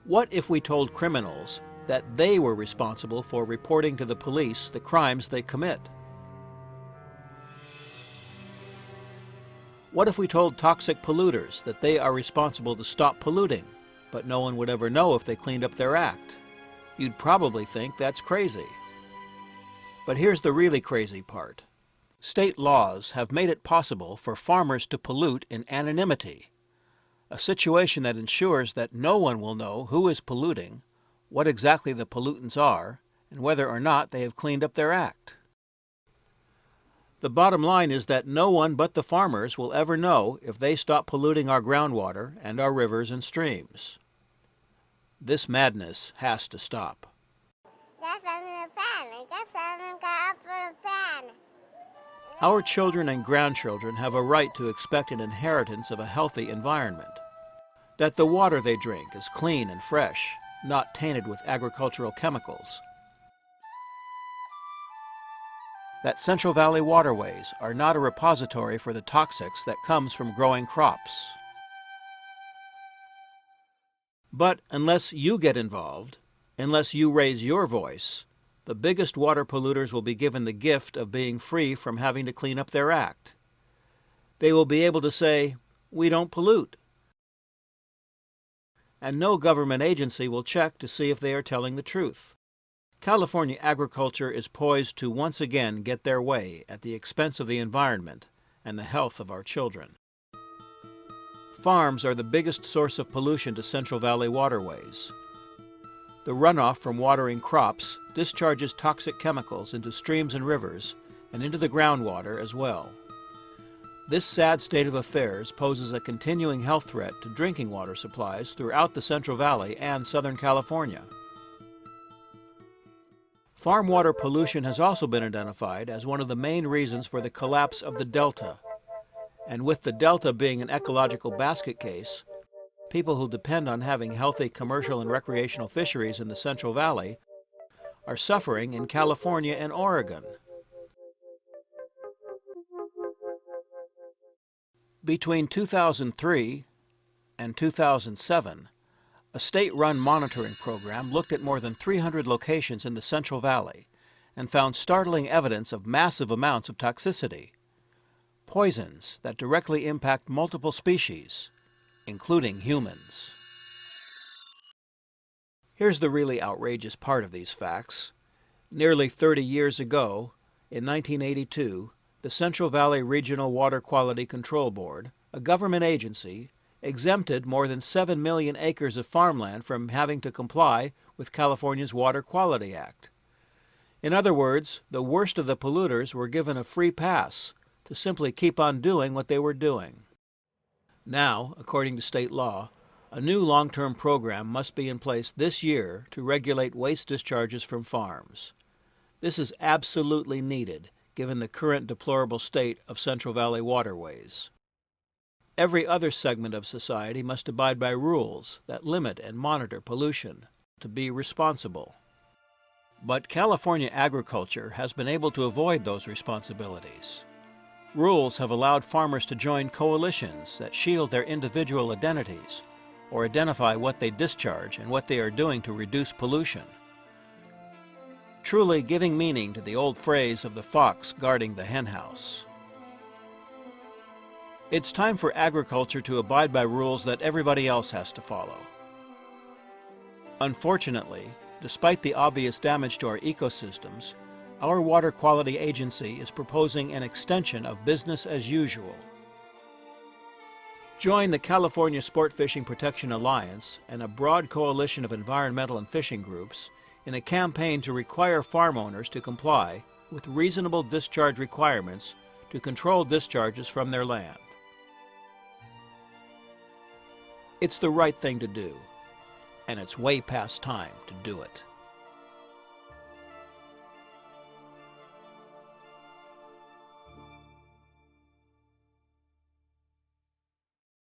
What if we told criminals that they were responsible for reporting to the police the crimes they commit? What if we told toxic polluters that they are responsible to stop polluting, but no one would ever know if they cleaned up their act? You'd probably think that's crazy. But here's the really crazy part. State laws have made it possible for farmers to pollute in anonymity, a situation that ensures that no one will know who is polluting, what exactly the pollutants are, and whether or not they have cleaned up their act. The bottom line is that no one but the farmers will ever know if they stop polluting our groundwater and our rivers and streams. This madness has to stop. Our children and grandchildren have a right to expect an inheritance of a healthy environment. That the water they drink is clean and fresh, not tainted with agricultural chemicals. That Central Valley waterways are not a repository for the toxics that comes from growing crops. But unless you get involved, unless you raise your voice, the biggest water polluters will be given the gift of being free from having to clean up their act. They will be able to say, "We don't pollute." And no government agency will check to see if they are telling the truth. California agriculture is poised to once again get their way at the expense of the environment and the health of our children. Farms are the biggest source of pollution to Central Valley waterways. The runoff from watering crops discharges toxic chemicals into streams and rivers and into the groundwater as well. This sad state of affairs poses a continuing health threat to drinking water supplies throughout the Central Valley and Southern California. Farm water pollution has also been identified as one of the main reasons for the collapse of the Delta. And with the Delta being an ecological basket case, people who depend on having healthy commercial and recreational fisheries in the Central Valley are suffering in California and Oregon. Between 2003 and 2007, a state-run monitoring program looked at more than 300 locations in the Central Valley and found startling evidence of massive amounts of toxicity, poisons that directly impact multiple species, including humans. Here's the really outrageous part of these facts. Nearly 30 years ago, in 1982, the Central Valley Regional Water Quality Control Board, a government agency, exempted more than 7 million acres of farmland from having to comply with California's Water Quality Act. In other words, the worst of the polluters were given a free pass to simply keep on doing what they were doing. Now, according to state law, a new long-term program must be in place this year to regulate waste discharges from farms. This is absolutely needed, given the current deplorable state of Central Valley waterways. Every other segment of society must abide by rules that limit and monitor pollution to be responsible. But California agriculture has been able to avoid those responsibilities. Rules have allowed farmers to join coalitions that shield their individual identities or identify what they discharge and what they are doing to reduce pollution, truly giving meaning to the old phrase of the fox guarding the henhouse. It's time for agriculture to abide by rules that everybody else has to follow. Unfortunately, despite the obvious damage to our ecosystems, our Water Quality Agency is proposing an extension of business as usual. Join the California Sportfishing Protection Alliance and a broad coalition of environmental and fishing groups in a campaign to require farm owners to comply with reasonable discharge requirements to control discharges from their land. It's the right thing to do, and it's way past time to do it.